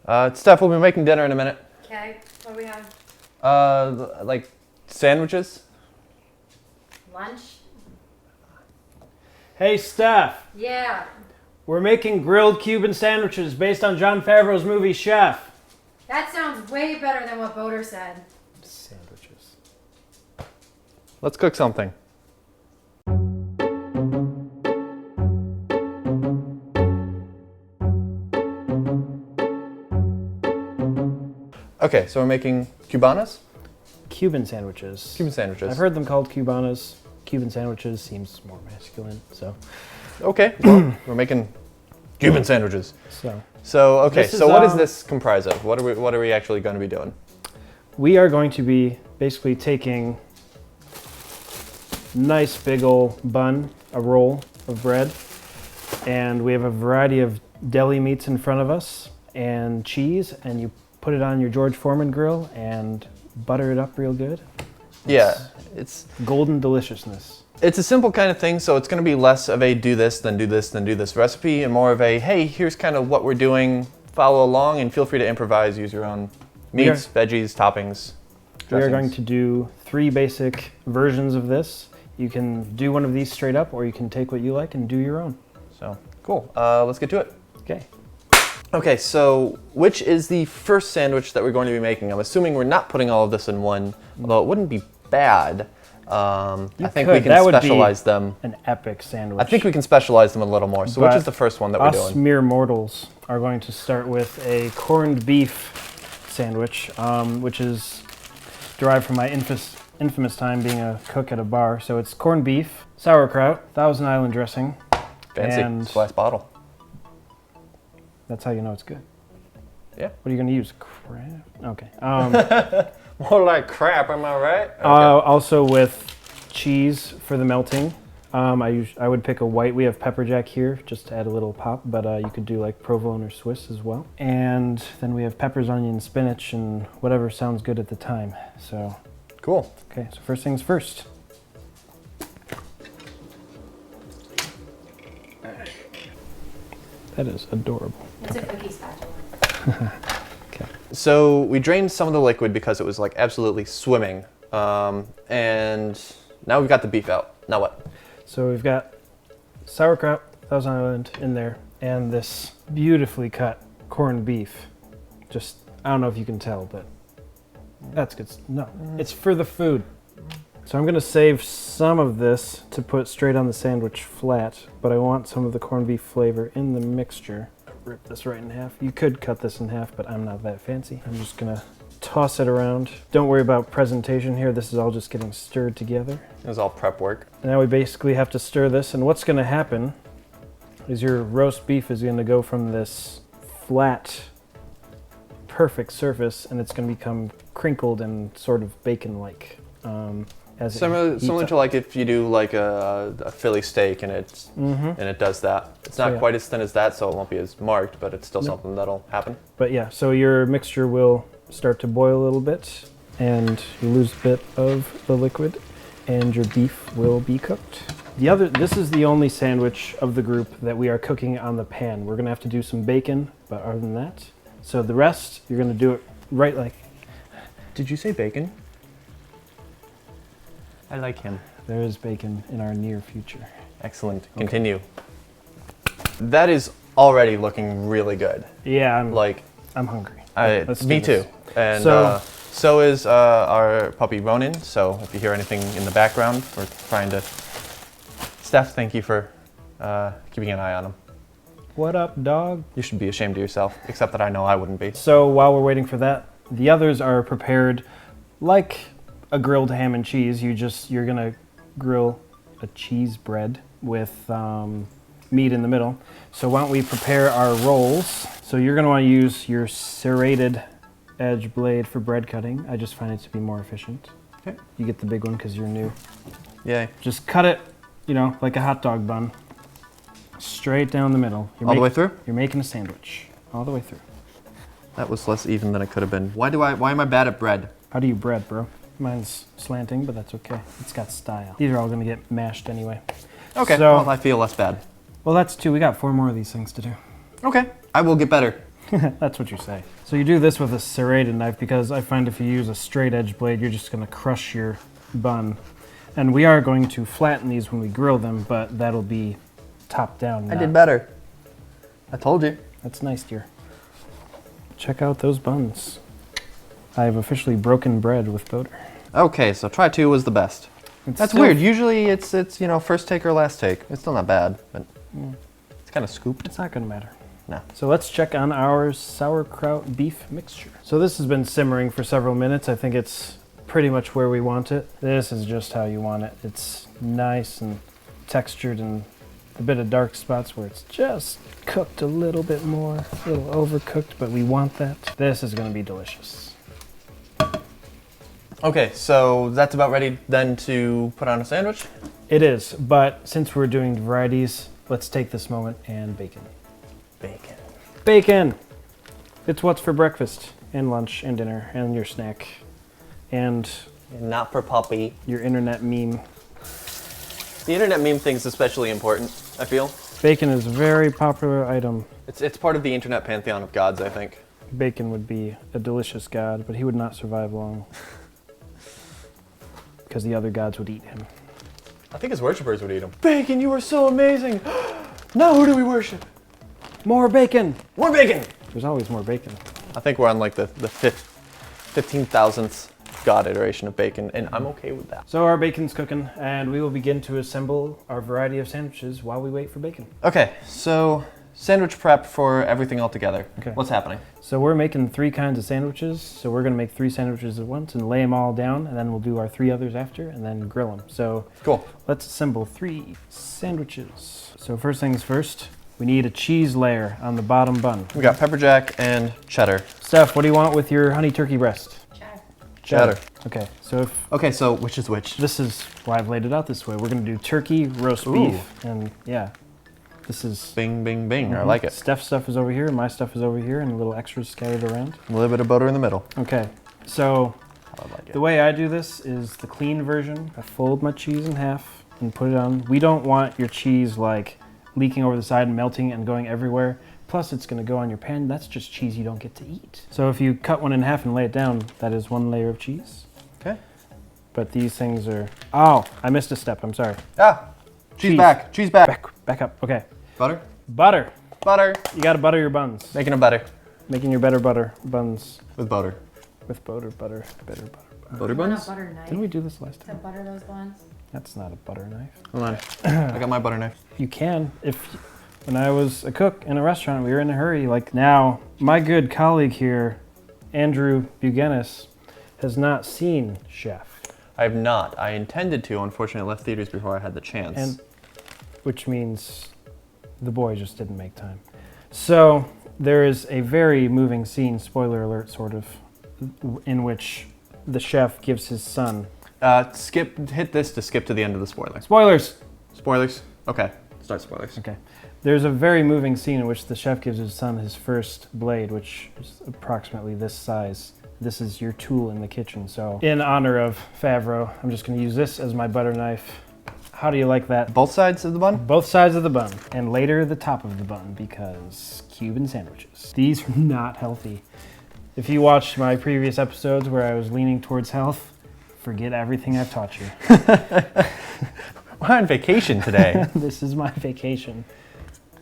Steph, we'll be making dinner in a minute. Okay, what do we have? Like sandwiches. Lunch? Hey, Steph. Yeah. We're making grilled Cuban sandwiches based on Jon Favreau's movie Chef. That sounds way better than what Boder said. Sandwiches. Let's cook something. Okay, so we're making Cubanas? Cuban sandwiches. Cuban sandwiches. I've heard them called Cubanas. Cuban sandwiches seems more masculine, so. Okay, well, we're making Cuban sandwiches. So okay, so what does this comprise of? What are we actually going to be doing? We are going to be basically taking nice big ol' bun, a roll of bread, and we have a variety of deli meats in front of us and cheese, and you put it on your George Foreman grill and butter it up real good. It's golden deliciousness. It's a simple kind of thing, so it's going to be less of a do this, then do this, then do this recipe, and more of a, hey, here's kind of what we're doing, follow along, and feel free to improvise, use your own meats, veggies, toppings, dressings. We are going to do 3 basic versions of this. You can do one of these straight up, or you can take what you like and do your own. So, cool. Let's get to it. Okay. Okay, so which is the first sandwich that we're going to be making? I'm assuming we're not putting all of this in one, although it wouldn't be bad. I think we can specialize them. An epic sandwich. I think we can specialize them a little more. So which is the first one that we're doing? Us mere mortals are going to start with a corned beef sandwich, which is derived from my infamous time being a cook at a bar. So it's corned beef, sauerkraut, Thousand Island dressing. Fancy, and glass bottle. That's how you know it's good. Yeah. What are you going to use? Crap? Okay. More like crap, am I right? Okay. Also with cheese for the melting. I would pick a white. We have pepper jack here just to add a little pop, but you could do like provolone or Swiss as well. And then we have peppers, onion, spinach, and whatever sounds good at the time. So. Cool. Okay, so first things first. That is adorable. It's a cookie spatula. Okay. So we drained some of the liquid because it was like absolutely swimming. And now we've got the beef out. Now what? So we've got sauerkraut, Thousand Island in there, and this beautifully cut corned beef. Just, I don't know if you can tell, but that's good. No, it's for the food. So I'm gonna save some of this to put straight on the sandwich flat, but I want some of the corned beef flavor in the mixture. Rip this right in half. You could cut this in half, but I'm not that fancy. I'm just gonna toss it around. Don't worry about presentation here. This is all just getting stirred together. It was all prep work. Now we basically have to stir this, and what's gonna happen is your roast beef is gonna go from this flat, perfect surface, and it's gonna become crinkled and sort of bacon-like. Similar to like if you do like a Philly steak and it does that. It's not quite as thin as that, so it won't be as marked, but it's still something that'll happen. But yeah, so your mixture will start to boil a little bit, and you lose a bit of the liquid, and your beef will be cooked. This is the only sandwich of the group that we are cooking on the pan. We're gonna have to do some bacon, but other than that, so the rest you're gonna do it right like. Did you say bacon? I like him. There is bacon in our near future. Excellent. Okay. Continue. That is already looking really good. Yeah, I'm hungry. Me too. And so is our puppy Ronin. So if you hear anything in the background, we're trying to. Steph, thank you for keeping an eye on him. What up, dog? You should be ashamed of yourself, except that I know I wouldn't be. So while we're waiting for that, the others are prepared like a grilled ham and cheese. You're gonna grill a cheese bread with meat in the middle. So why don't we prepare our rolls? So you're gonna want to use your serrated edge blade for bread cutting. I just find it to be more efficient. Okay. You get the big one because you're new. Yay. Just cut it, like a hot dog bun, straight down the middle. All the way through? You're making a sandwich, all the way through. That was less even than it could have been. Why am I bad at bread? How do you bread, bro? Mine's slanting, but that's okay. It's got style. These are all gonna get mashed anyway. Okay, so, well, I feel less bad. Well, that's 2. We got 4 more of these things to do. Okay, I will get better. That's what you say. So you do this with a serrated knife because I find if you use a straight edge blade, you're just gonna crush your bun. And we are going to flatten these when we grill them, but that'll be top down. I did better. I told you. That's nice, dear. Check out those buns. I have officially broken bread with Boater. Okay, so try 2 was the best. That's weird. Usually it's you know, first take or last take. It's still not bad, but it's kind of scooped. It's not gonna matter. No. So let's check on our sauerkraut beef mixture. So this has been simmering for several minutes. I think it's pretty much where we want it. This is just how you want it. It's nice and textured and a bit of dark spots where it's just cooked a little bit more, a little overcooked, but we want that. This is gonna be delicious. Okay, so that's about ready then to put on a sandwich? It is, but since we're doing varieties, let's take this moment and bacon. Bacon. Bacon! It's what's for breakfast and lunch and dinner and your snack and Not for puppy. your internet meme. The internet meme thing's especially important, I feel. Bacon is a very popular item. It's part of the internet pantheon of gods, I think. Bacon would be a delicious god, but he would not survive long. Because the other gods would eat him. I think his worshippers would eat him. Bacon, you are so amazing! Now who do we worship? More bacon! More bacon! There's always more bacon. I think we're on like the 15,000th god iteration of bacon, and I'm okay with that. So our bacon's cooking, and we will begin to assemble our variety of sandwiches while we wait for bacon. Okay, so sandwich prep for everything all together. Okay. What's happening? So we're making 3 kinds of sandwiches. So we're gonna make 3 sandwiches at once and lay them all down, and then we'll do our 3 others after, and then grill them. So Cool. let's assemble 3 sandwiches. So first things first, we need a cheese layer on the bottom bun. We got pepper jack and cheddar. Steph, what do you want with your honey turkey breast? Cheddar. Okay, so if Okay, so which is which? this is why I've laid it out this way. We're gonna do turkey, roast beef, and yeah, this is... Bing, bing, bing. I like it. Steph's stuff is over here, my stuff is over here, and a little extras scattered around. A little bit of butter in the middle. Okay, so I like it. the way I do this is the clean version. I fold my cheese in half and put it on. We don't want your cheese like leaking over the side and melting and going everywhere. Plus it's gonna go on your pan. That's just cheese you don't get to eat. So if you cut one in half and lay it down, that is 1 layer of cheese. Okay. But these things are, oh, I missed a step, I'm sorry. Ah! Cheese Cheese. back. Cheese back. Back up, okay. Butter? Butter. Butter. You gotta butter your buns. Making a butter. Making your better butter buns With butter. with butter. Butter What buns? a butter knife. Didn't we do this last To time? butter those buns. That's not a butter knife. Hold on. I got my butter knife. You can. When I was a cook in a restaurant, we were in a hurry. Like now, my good colleague here, Andrew Buganis, has not seen Chef. I have not. I intended to. Unfortunately, I left theaters before I had the chance. And which means the boy just didn't make time. So there is a very moving scene, spoiler alert sort of, in which the chef gives his son... hit this to skip to the end of the spoilers. Spoilers! Spoilers? Okay. Start spoilers. Okay. There's a very moving scene in which the chef gives his son his first blade, which is approximately this size. This is your tool in the kitchen. So in honor of Favreau, I'm just gonna use this as my butter knife. How do you like that? Both sides of the bun? Both sides of the bun, and later the top of the bun, because Cuban sandwiches. These are not healthy. If you watched my previous episodes where I was leaning towards health, forget everything I've taught you. We're on vacation today. This is my vacation.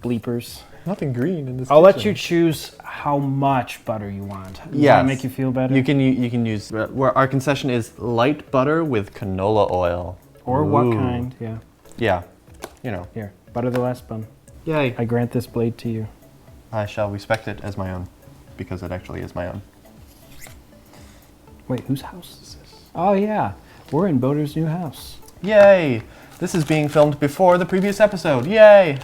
Bleepers. Nothing green in this I'll let you choose how much butter you want. Does that make you feel better? You can use, where our concession is light butter with canola oil. Or what Ooh. kind, yeah. Yeah, you know. Here, butter the last bun. Yay. I grant this blade to you. I shall respect it as my own, because it actually is my own. Wait, whose house is this? Oh yeah, we're in Boater's new house. Yay! This is being filmed before the previous episode. Yay!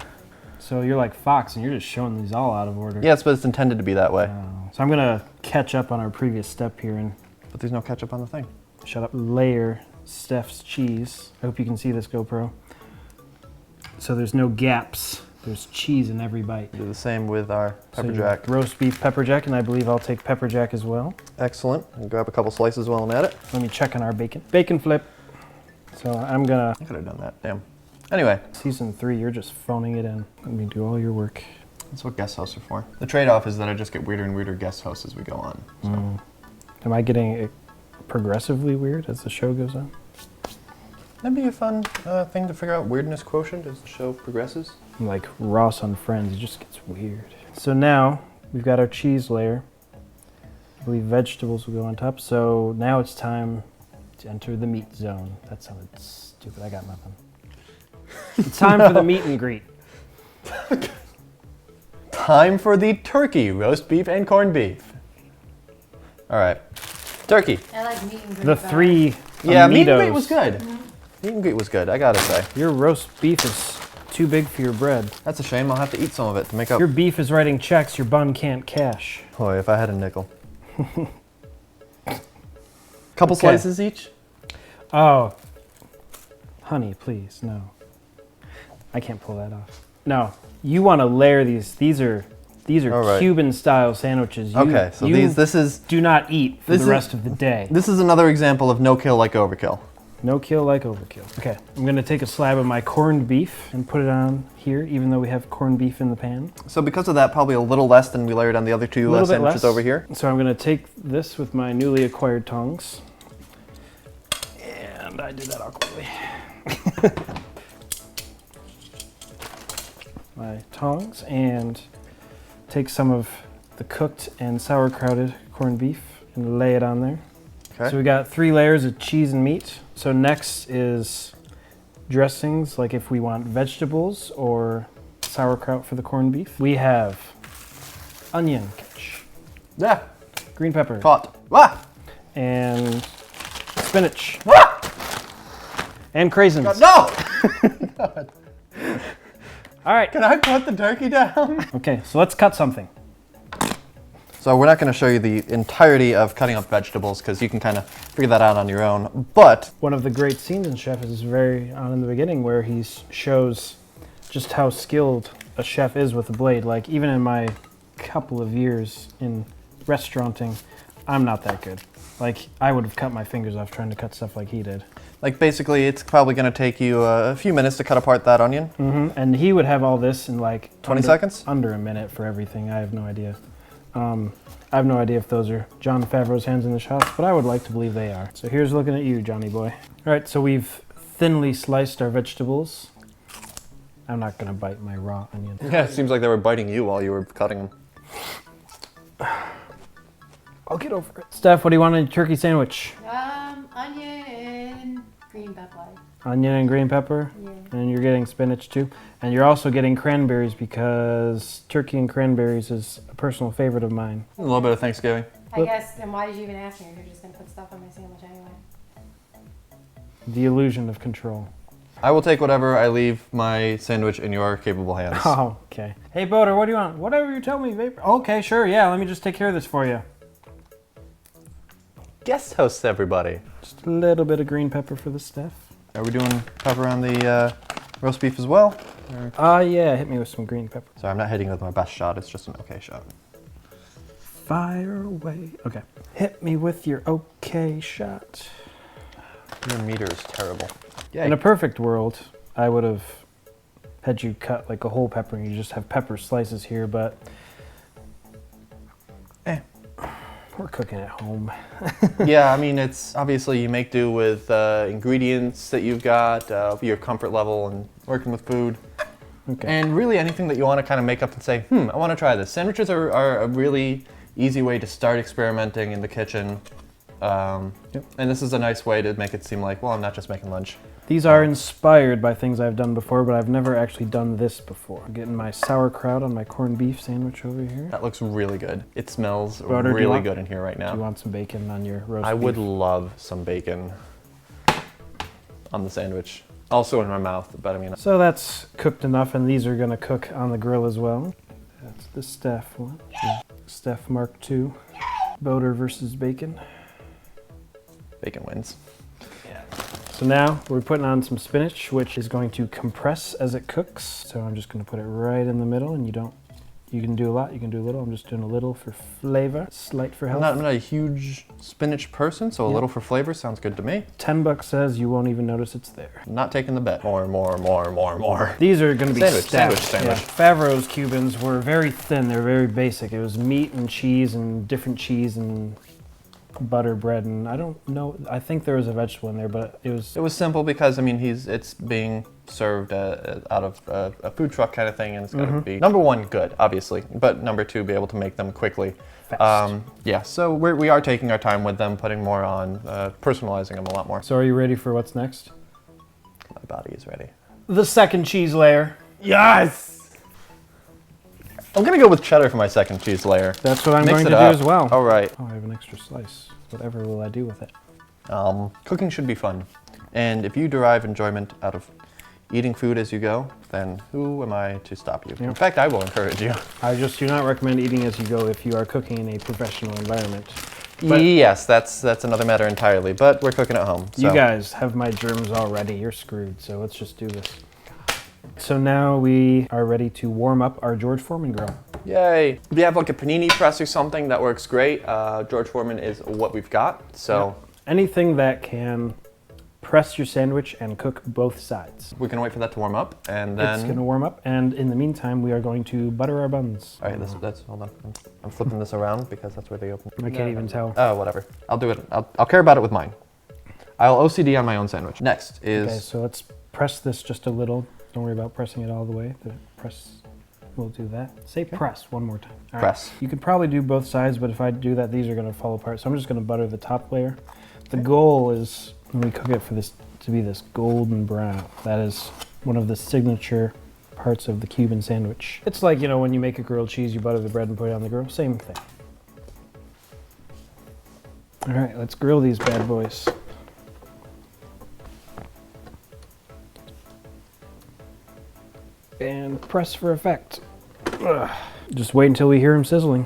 So you're like Fox and you're just showing these all out of order. Yes, but it's intended to be that way. So I'm gonna catch up on our previous step here and But there's no ketchup on the thing. shut up. Layer Steph's cheese. I hope you can see this, GoPro. So there's no gaps. There's cheese in every bite. Do the same with our pepper So jack. roast beef pepper jack, and I believe I'll take pepper jack as well. Excellent. And grab a couple slices while I'm at it. Let me check on our bacon. Bacon flip. So I'm gonna, I could have done that. Damn. Anyway. season 3, you're just phoning it in. Let me do all your work. That's what guest hosts are for. The trade-off is that I just get weirder and weirder guest hosts as we go on. So. Am I getting progressively weird as the show goes on? That'd be a fun thing to figure out, weirdness quotient as the show progresses. Like Ross on Friends, it just gets weird. So now we've got our cheese layer. I believe vegetables will go on top. So now it's time to enter the meat zone. That sounded stupid. I got nothing. It's time for the meet and greet. Time for the turkey, roast beef, and corned beef. All right, turkey. I like meat and greet The better. three Yeah, meat and amitos. greet was good. Meat and greet was good, I gotta say. Your roast beef is too big for your bread. That's a shame, I'll have to eat some of it to make up. Your beef is writing checks your bun can't cash. Boy, if I had a nickel. Couple Okay. slices each? Oh, honey, please, no. I can't pull that off. No, you want to layer these. These are All right. Cuban style sandwiches. You, Okay, so you this is do not eat for this the is- rest of the day. this is another example of no kill like overkill. No kill like overkill. Okay, I'm gonna take a slab of my corned beef and put it on here, even though we have corned beef in the pan. So because of that, probably a little less than we layered on the other two A little bit sandwiches less. over here. So I'm gonna take this with my newly acquired tongs. And I did that awkwardly. My tongs and take some of the cooked and sauerkrauted corned beef and lay it on there. Okay. So we got 3 layers of cheese and meat. So next is dressings, like if we want vegetables or sauerkraut for the corned beef. We have onion, Yeah, green pepper, caught. Ah! and spinach, Ah! and craisins. No! All right. Can I put the turkey down? Okay, so let's cut something. So we're not going to show you the entirety of cutting up vegetables because you can kind of figure that out on your own. But One of the great scenes in Chef is very on in the beginning where he shows just how skilled a chef is with a blade. Like even in my couple of years in restauranting, I'm not that good. Like I would have cut my fingers off trying to cut stuff like he did. like basically it's probably going to take you a few minutes to cut apart that onion. And he would have all this in like 20 seconds? Under a minute for everything. I have no idea. I have no idea if those are Jon Favreau's hands in the shots, but I would like to believe they are. So here's looking at you, Johnny boy. All right, so we've thinly sliced our vegetables. I'm not gonna bite my raw onion. Yeah, it seems like they were biting you while you were cutting them. I'll get over it. Steph, what do you want in a turkey sandwich? Onion and green pepper. Onion and green pepper, Yeah. and you're getting spinach too. And you're also getting cranberries because turkey and cranberries is a personal favorite of mine. A little bit of Thanksgiving. I guess, then why did you even ask me if you're just gonna put stuff on my sandwich anyway? The illusion of control. I will take whatever I leave my sandwich in your capable hands. Oh, okay. Hey, Boater, what do you want? Whatever you tell me, Vapor. Okay, sure, yeah, let me just take care of this for you. Guest hosts, everybody. Just a little bit of green pepper for the Steph. Are we doing pepper on the roast beef as well? Yeah, hit me with some green pepper. Sorry, I'm not hitting it with my best shot. It's just an okay shot. Fire away. Okay. Hit me with your okay shot. Your meter is terrible. In a perfect world, I would have had you cut like a whole pepper and you just have pepper slices here, but we're cooking at home. Yeah, I mean, it's obviously you make do with ingredients that you've got, your comfort level, and working with food. Okay. And really anything that you want to kind of make up and say, I want to try this. Sandwiches are a really easy way to start experimenting in the kitchen. And this is a nice way to make it seem like, well, I'm not just making lunch. These are inspired by things I've done before, but I've never actually done this before. I'm getting my sauerkraut on my corned beef sandwich over here. That looks really good. It smells Butter, do you really want- good in here right Do you now. want some bacon on your roast I would beef? love some bacon on the sandwich. Also in my mouth, but I mean, So that's cooked enough, and these are gonna cook on the grill as well. That's the Steph one. Steph Mark II. Boater versus bacon. bacon wins. So now we're putting on some spinach, which is going to compress as it cooks. So I'm just gonna put it right in the middle, and you You can do a lot, you can do a little. I'm just doing a little for flavor, slight for health. I'm not a huge spinach person, so a little for flavor sounds good to me. $10 says you won't even notice it's there. Not taking the bet. More. These are going to be Sandwich. Yeah. Favreau's Cubans were very thin. They're very basic. It was meat and cheese and different cheese and butter, bread, and I don't know. I think there was a vegetable in there, but it was simple because I mean it's being served out of a food truck kind of thing, and it's got to be number one good, obviously, but number two be able to make them quickly. fast. Yeah, so we are taking our time with them, putting more on, personalizing them a lot more. So are you ready for what's next? My body is ready. The second cheese layer. Yes. I'm gonna go with cheddar for my second cheese layer. That's what I'm Mix going it to up. do as well. All right. Oh, I have an extra slice. Whatever will I do with it? Cooking should be fun. And if you derive enjoyment out of eating food as you go, then who am I to stop you? Yeah. In fact, I will encourage you. I just do not recommend eating as you go if you are cooking in a professional environment. But Yes, that's another matter entirely, but we're cooking at home. So. you guys have my germs already. You're screwed, so let's just do this. So now we are ready to warm up our George Foreman grill. Yay. If you have like a panini press or something, that works great. George Foreman is what we've got, so. Yep. Anything that can press your sandwich and cook both sides. We can wait for that to warm up, and then. It's going to warm up, and in the meantime, we are going to butter our buns. All right, that's hold on. I'm flipping this around because that's where they open. I can't even tell. Oh, whatever. I'll do it. I'll care about it with mine. I'll OCD on my own sandwich. Next is. Okay, so let's press this just a little. Don't worry about pressing it all the way. The press, we'll do that. Say press one more time. All right. Press. You could probably do both sides, but if I do that, these are going to fall apart. So I'm just going to butter the top layer. The goal is when we cook it for this to be this golden brown. That is one of the signature parts of the Cuban sandwich. It's like, you know, when you make a grilled cheese, you butter the bread and put it on the grill. Same thing. All right, let's grill these bad boys. And press for effect. Ugh. Just wait until we hear them sizzling.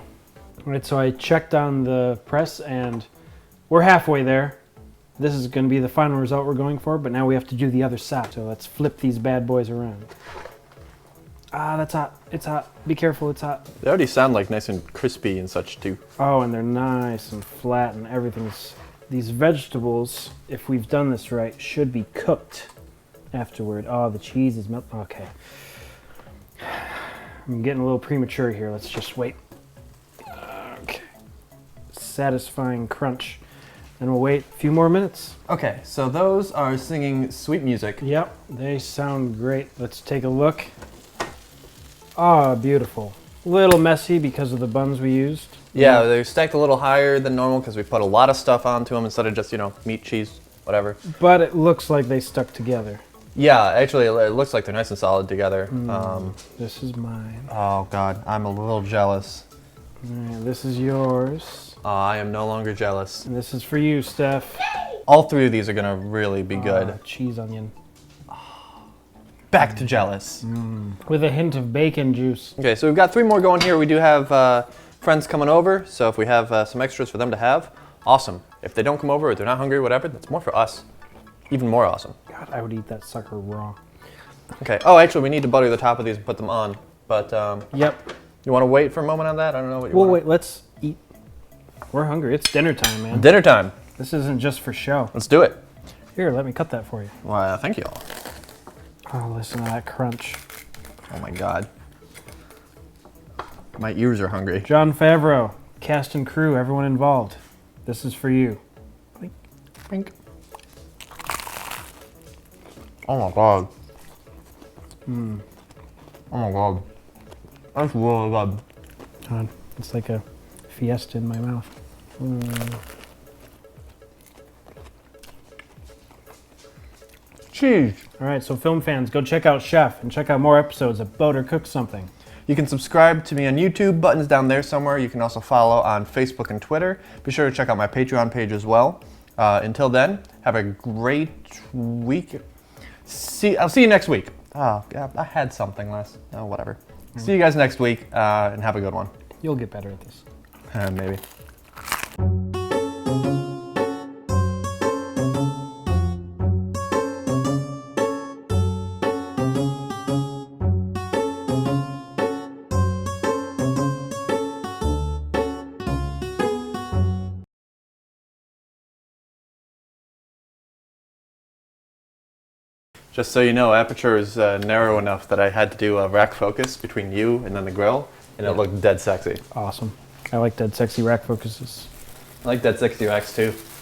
All right, so I checked on the press and we're halfway there. This is going to be the final result we're going for, but now we have to do the other side. So let's flip these bad boys around. Ah, that's hot. It's hot. Be careful, it's hot. They already sound like nice and crispy and such too. Oh, and they're nice and flat and everything's... These vegetables, if we've done this right, should be cooked afterward. Oh, the cheese is melted. Okay. I'm getting a little premature here. Let's just wait. Okay. Satisfying crunch. And we'll wait a few more minutes. Okay, so those are singing sweet music. Yep, they sound great. Let's take a look. Ah, beautiful. A little messy because of the buns we used. Yeah, they're stacked a little higher than normal because we put a lot of stuff onto them instead of just, you know, meat, cheese, whatever. But it looks like they stuck together. Yeah, actually, it looks like they're nice and solid together. This is mine. Oh, God, I'm a little jealous. All right, this is yours. I am no longer jealous. And this is for you, Steph. All three of these are going to really be good. Cheese onion. Back to jealous. With a hint of bacon juice. Okay, so we've got three more going here. We do have friends coming over, so if we have some extras for them to have, awesome. If they don't come over or they're not hungry, whatever, that's more for us. Even more awesome. God, I would eat that sucker raw. Okay, oh, actually, we need to butter the top of these and put them on, but Yep. you want to wait for a moment on that? I don't know what you Well, want. wait, let's eat. We're hungry. It's dinner time, man. Dinner time. This isn't just for show. Let's do it. Here, let me cut that for you. Well, thank you all. Oh, listen to that crunch. Oh my God. My ears are hungry. Jon Favreau, cast and crew, everyone involved. This is for you. Blink, blink. Oh my God. Oh my God. That's really good. God, it's like a fiesta in my mouth. Cheese. All right, so film fans, go check out Chef and check out more episodes of Boat or Cook Something. You can subscribe to me on YouTube, buttons down there somewhere. You can also follow on Facebook and Twitter. Be sure to check out my Patreon page as well. Until then, have a great week. I'll see you next week. Oh, God, I had something last. Oh, whatever. See you guys next week, and have a good one. You'll get better at this. Maybe. Just so you know, aperture is narrow enough that I had to do a rack focus between you and then the grill, and it looked dead sexy. Awesome. I like dead sexy rack focuses. I like dead sexy racks too.